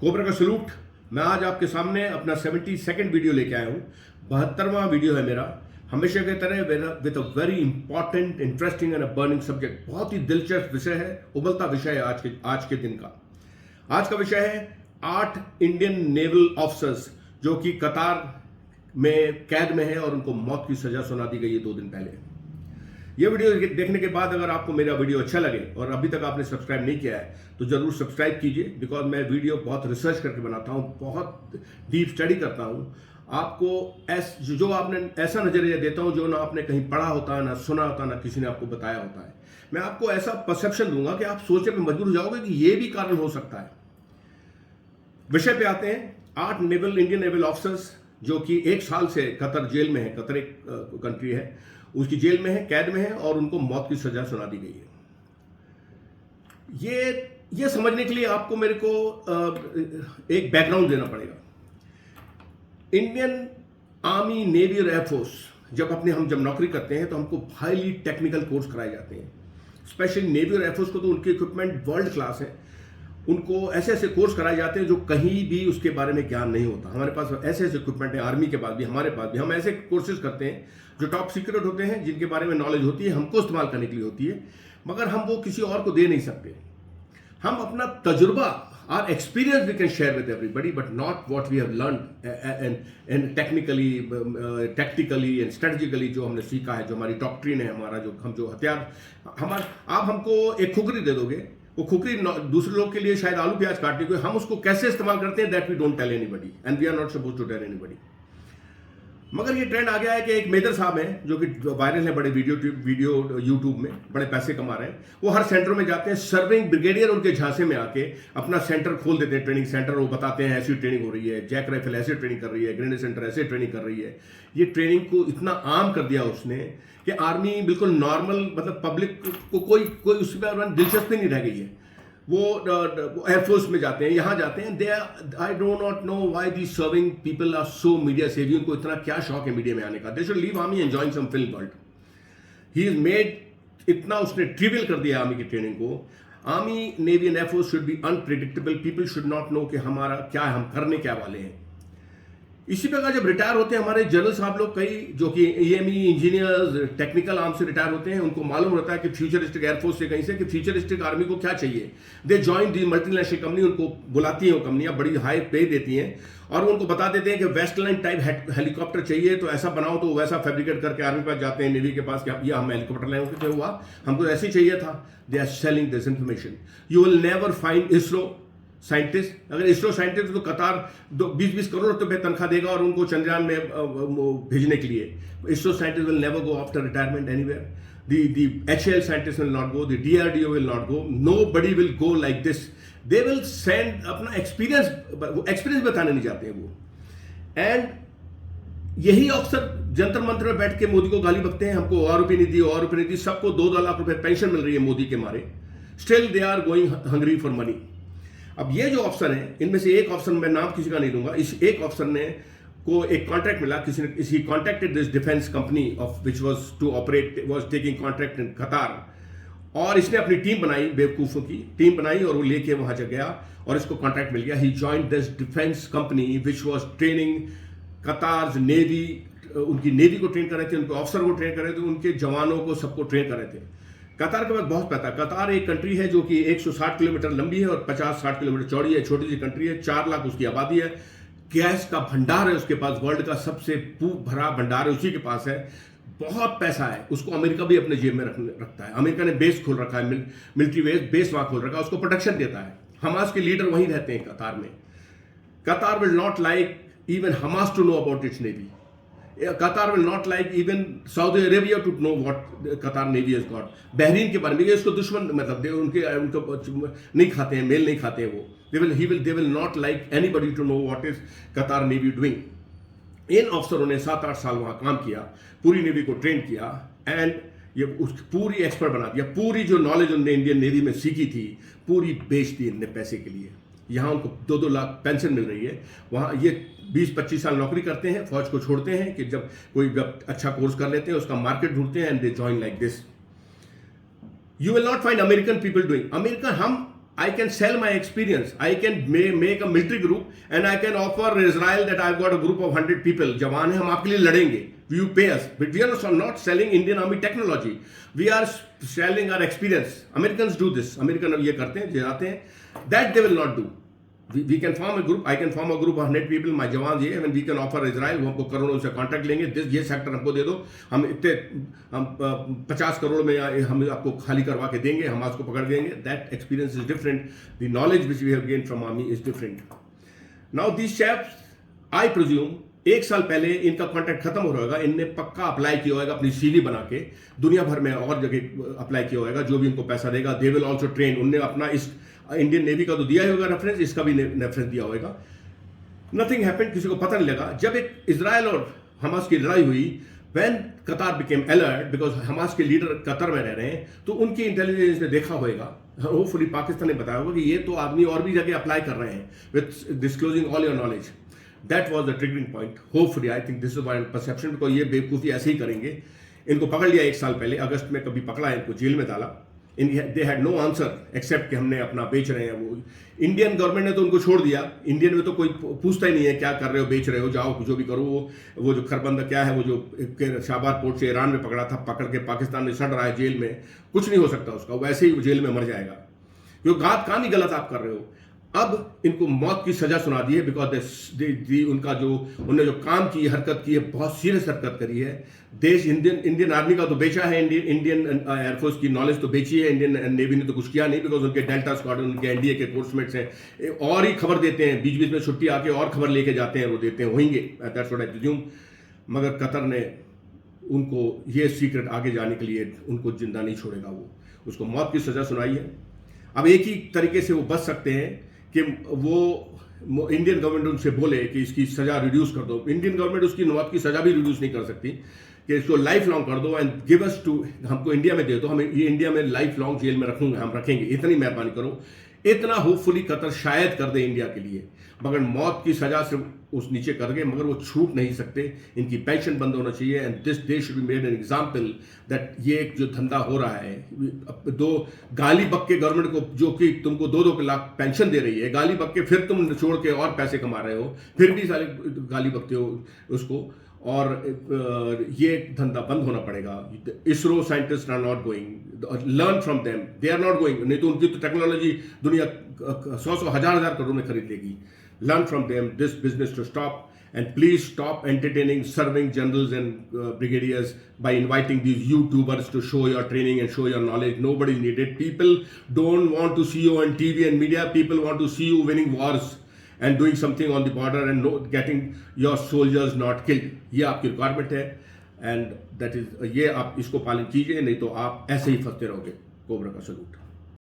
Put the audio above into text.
Cobra का salute. मैं आज आपके सामने अपना 72nd वीडियो लेके आया हूँ। 72वां वीडियो है मेरा। हमेशा की तरह with a very important, interesting and a burning subject. बहुत ही दिलचस्प विषय है, उबलता विषय है आज के दिन का। आज का विषय है 8 इंडियन नेवल ऑफिसर्स जो कि कतार में कैद में है और उनको मौत की सजा सुना दी गई है 2 दिन पहले। ये वीडियो देखने के बाद अगर आपको मेरा वीडियो अच्छा लगे और अभी तक आपने सब्सक्राइब नहीं किया है तो जरूर सब्सक्राइब कीजिए, बिकॉज मैं वीडियो बहुत रिसर्च करके बनाता हूँ, बहुत डीप स्टडी करता हूँ। आपको जो आपने ऐसा नजरिया देता हूँ जो ना आपने कहीं पढ़ा होता है, ना सुना होता, ना किसी ने आपको बताया होता है। मैं आपको ऐसा परसेप्शन दूंगा कि आप सोचने पर मजबूर हो जाओगे कि ये भी कारण हो सकता है। विषय पे आते हैं। 8 इंडियन नेवल ऑफिसर्स जो कि 1 साल से कतर जेल में है। कतर एक कंट्री है, उसकी जेल में है, कैद में है और उनको मौत की सजा सुना दी गई है। ये समझने के लिए आपको मेरे को एक बैकग्राउंड देना पड़ेगा। इंडियन आर्मी, नेवी और एयरफोर्स जब नौकरी करते हैं तो हमको हाईली टेक्निकल कोर्स कराए जाते हैं। स्पेशली नेवी और एयरफोर्स को तो उनके इक्विपमेंट वर्ल्ड क्लास है। उनको ऐसे ऐसे कोर्स कराए जाते हैं जो कहीं भी उसके बारे में ज्ञान नहीं होता। हमारे पास ऐसे ऐसे इक्विपमेंट है, आर्मी के पास भी, हमारे पास भी। हम ऐसे कोर्सेज करते हैं जो टॉप सीक्रेट होते हैं, जिनके बारे में नॉलेज होती है, हमको इस्तेमाल करने के लिए होती है, मगर हम वो किसी और को दे नहीं सकते। हम अपना तजुर्बा, or experience we can share with everybody, but not what we have learn and technically, tactically and strategically जो हमने सीखा है, जो हमारी डॉक्ट्रिन है, हमारा जो हथियार आप हमको एक खुकरी दे दोगे, वो खुकरी दूसरे लोग के लिए शायद आलू प्याज काटने को, हम उसको कैसे इस्तेमाल करते हैं that we don't tell anybody and we are not suppose to tell anybody. मगर ये ट्रेंड आ गया है कि एक मेजर साहब हैं जो कि वायरल है बड़े वीडियो यूट्यूब में, बड़े पैसे कमा रहे हैं। वो हर सेंटर में जाते हैं, सर्विंग ब्रिगेडियर उनके झांसे में आके अपना सेंटर खोल देते हैं, ट्रेनिंग सेंटर। वो बताते हैं ऐसी ट्रेनिंग हो रही है, जैक राइफल ऐसे ट्रेनिंग कर रही है, ग्रेनेड सेंटर ऐसे ट्रेनिंग कर रही है। ये ट्रेनिंग को इतना आम कर दिया उसने कि आर्मी बिल्कुल नॉर्मल, मतलब पब्लिक को कोई उसमें दिलचस्पी नहीं रह गई है। वो एयरफोर्स में जाते हैं, यहाँ जाते हैं। I do not know why the serving people are so media savvy. उनको इतना क्या शौक है मीडिया में आने का। They should leave army and join some film world. He is mad, इतना उसने ट्रिवियल कर दिया आर्मी की ट्रेनिंग को। Army, navy and air force should be unpredictable. People should not know कि हमारा क्या है, हम करने क्या वाले हैं। इसी प्रकार जब रिटायर होते हैं हमारे जनरल साहब लोग, कई जो कि एएमई इंजीनियर्स, टेक्निकल आर्म से रिटायर होते हैं, उनको मालूम रहता है कि फ्यूचरिस्टिक एयरफोर्स से कहीं से कि फ्यूचरिस्टिक आर्मी को क्या चाहिए। They join the multinational company. उनको बुलाती हैं वो कंपनियां, बड़ी हाई पे देती हैं और उनको बता देते हैं कि वेस्टलैंड टाइप हेलीकॉप्टर चाहिए तो ऐसा बनाओ, तो वैसा फैब्रिकेट करके आर्मी पास जाते हैं, नेवी के पास कि ये हम हेलीकॉप्टर लाए, क्या हुआ, हमको ऐसे ही चाहिए था। They are selling this information. You will never find ISRO scientist. अगर इसरो साइंटिस्ट तो कतार 20-20 करोड़ रुपए तनख्वाह देगा और उनको चंद्रयान में भेजने के लिए। ISRO scientist will never go after retirement anywhere. The HAL scientists will not go, the DRDO will not go, nobody will go like this. They will send अपना एक्सपीरियंस बताने नहीं जाते हैं वो। एंड यही अफसर जंतर मंत्र में बैठ के मोदी को गाली बकते हैं, हमको और रुपये नहीं दी, और रुपये नहीं दी, सबको 2-2 लाख रुपए पेंशन मिल रही है मोदी के मारे। Still they are going hungry for money. अब ये जो अफसर हैं, इनमें से एक अफसर, मैं नाम किसी का नहीं दूंगा, इस एक अफसर ने को एक कॉन्ट्रैक्ट मिला, किसी ने, he contracted this defence company of which was to operate, was taking contract in Qatar. और इसने अपनी टीम बनाई, बेवकूफों की टीम बनाई, और वो लेके वहां जा गया और इसको कॉन्ट्रैक्ट मिल गया। He joined this defence company which was training Qatar navy. उनकी नेवी को ट्रेन कर रहे थे, उनके ऑफिसर को ट्रेन कर रहे थे, उनके जवानों को सबको ट्रेन कर रहे थे। कतार के बाद बहुत पैसा। कतार एक कंट्री है जो कि 160 किलोमीटर लंबी है और 50-60 किलोमीटर चौड़ी है। छोटी सी कंट्री है, 4 लाख उसकी आबादी है। गैस का भंडार है उसके पास, वर्ल्ड का सबसे भरा भंडार है उसी के पास है। बहुत पैसा है। उसको अमेरिका भी अपने जेब में रखता है। अमेरिका ने बेस खोल रखा है, मिलिट्री बेस वहां खोल रखा है, उसको प्रोटेक्शन देता है। हमास के लीडर वहीं रहते हैं कतार में। Qatar will not like even Hamas to know about its navy. Qatar will not like even Saudi Arabia to know what Qatar Navy has got. Bahrain के बारे में, इसको दुश्मन, मतलब उनको नहीं खाते हैं, मेल नहीं खाते हैं वो। They will not like anybody to know what is Qatar Navy doing. इन अफसरों ने 7-8 साल वहां काम किया, पूरी नेवी को ट्रेन किया एंड ये पूरी एक्सपर्ट बना दिया। पूरी जो नॉलेज उन्होंने इंडियन नेवी में सीखी थी, पूरी बेच दी इनने पैसे के लिए। यहाँ उनको 2-2 लाख पेंशन मिल रही है। वहाँ ये 20-25 साल नौकरी करते हैं, फौज को छोड़ते हैं कि जब अच्छा कोर्स कर लेते हैं, उसका मार्केट ढूंढते हैं and they join like this. You will not find American people doing. America, हम I can sell my experience. I can make a military group and I can offer Israel that I've got a group of 100 people. जवान है, हम आपके लिए लड़ेंगे. You pay us. But we are not selling Indian Army technology. We are selling our experience. Americans do this. American ये करते हैं, जाते हैं. That they will not do. We can form a group. I can form a group of 100 people. My जवान ये है, and we can offer Israel. वो हमको करोड़ों से कॉन्ट्रैक्ट लेंगे. ये सेक्टर हमको दे दो. हम 50 करोड़ में हम आपको खाली करवा के देंगे. हम आपको पकड़ देंगे. That experience is different. The knowledge which we have gained from army is different. Now these chaps, I presume, 1 साल पहले इनका कॉन्ट्रैक्ट खत्म हो रहा होगा. इनने पक्का अप्लाई किया होगा अपनी सीवी बना के. दुनिया भर में और जगह अप्लाई किया होगा. जो भी इनको पैसा देगा, they will also train. उनने अपना इस इंडियन नेवी का तो दिया ही होगा रेफरेंस, इसका भी रेफरेंस दिया होगा. नथिंग हैपेंड, किसी को पता नहीं लगा. जब एक इजराइल और हमास की लड़ाई हुई, व्हेन कतार बिकेम अलर्ट, बिकॉज हमास के लीडर कतर में रह रहे हैं, तो उनकी इंटेलिजेंस ने देखा होगा, होपफुली पाकिस्तान ने बताया होगा कि ये तो आदमी और भी जगह अप्लाई कर रहे हैं with disclosing all your knowledge. That was the triggering point. Hopefully I think this is my perception, because ये बेवकूफ़ी ऐसे ही करेंगे. इनको पकड़ लिया 1 साल पहले, अगस्त में कभी पकड़ा, इनको जेल में डाला. They had no answer except कि हमने अपना बेच रहे हैं. वो इंडियन गवर्नमेंट ने तो उनको छोड़ दिया. इंडियन में तो कोई पूछता ही नहीं है क्या कर रहे हो, बेच रहे हो, जाओ जो भी करो. वो जो खरबंदा क्या है, वो जो शाबार पोर्ट से ईरान में पकड़ा था, पकड़ के पाकिस्तान में सड़ रहा है जेल में. कुछ नहीं हो सकता उसका, वैसे ही जेल में मर जाएगा. जो काम ही गलत आप कर रहे हो. अब इनको मौत की सजा सुना दी है, बिकॉज उनका जो उन्होंने जो काम की हरकत की है, बहुत सीरियस हरकत करी है. देश इंडियन आर्मी का तो बेचा है, इंडियन एयरफोर्स की नॉलेज तो बेची है. इंडियन नेवी ने तो कुछ किया नहीं, बिकॉज उनके डेल्टा स्क्वाड्रन, उनके एनडीए के कोर्समेट्स हैं, और ही खबर देते हैं. बीच बीच में छुट्टी आके और खबर लेके जाते हैं, वो देते हैं होंगे. That's what I presume. मगर कतर ने उनको ये सीक्रेट आगे जाने के लिए उनको जिंदा नहीं छोड़ेगा. वो उसको मौत की सजा सुनाई है. अब एक ही तरीके से वो बच सकते हैं कि वो इंडियन गवर्नमेंट उनसे बोले कि इसकी सजा रिड्यूस कर दो. इंडियन गवर्नमेंट उसकी मौत की सजा भी रिड्यूस नहीं कर सकती, कि इसको लाइफ लॉन्ग कर दो एंड गिव अस टू, हमको इंडिया में दे दो, हमें ये इंडिया में लाइफ लॉन्ग जेल में रखूंगे, हम रखेंगे, इतनी मेहरबानी करो. इतना होपफुली कतर शायद कर दे इंडिया के लिए. मगर मौत की सजा से उस नीचे कर गए, मगर वो छूट नहीं सकते. इनकी पेंशन बंद होना चाहिए. एंड दिस देश should be made an example that ये एक जो धंधा हो रहा है, 2 गाली बक के गवर्नमेंट को, जो कि तुमको 2-2 लाख पेंशन दे रही है, गाली बक के फिर तुम छोड़ के और पैसे कमा रहे हो, फिर भी सारे गाली बकते हो उसको. और ये धंधा बंद होना पड़ेगा. ISRO scientist are not going, learn from them, they are not going. नहीं तो उनकी तो टेक्नोलॉजी दुनिया 100 हजार करोड़ में खरीद लेगी. Learn from them this business to stop, and please stop entertaining serving generals and brigadiers by inviting these YouTubers to show your training and show your knowledge. Nobody is needed. People don't want to see you on TV and media. People want to see you winning wars and doing something on the border and getting your soldiers not killed. ये आपकी requirement है, and that is ये आप इसको पालन कीजिए, नहीं तो आप ऐसे ही फंसते रहोगे. कोबरा का सलूट.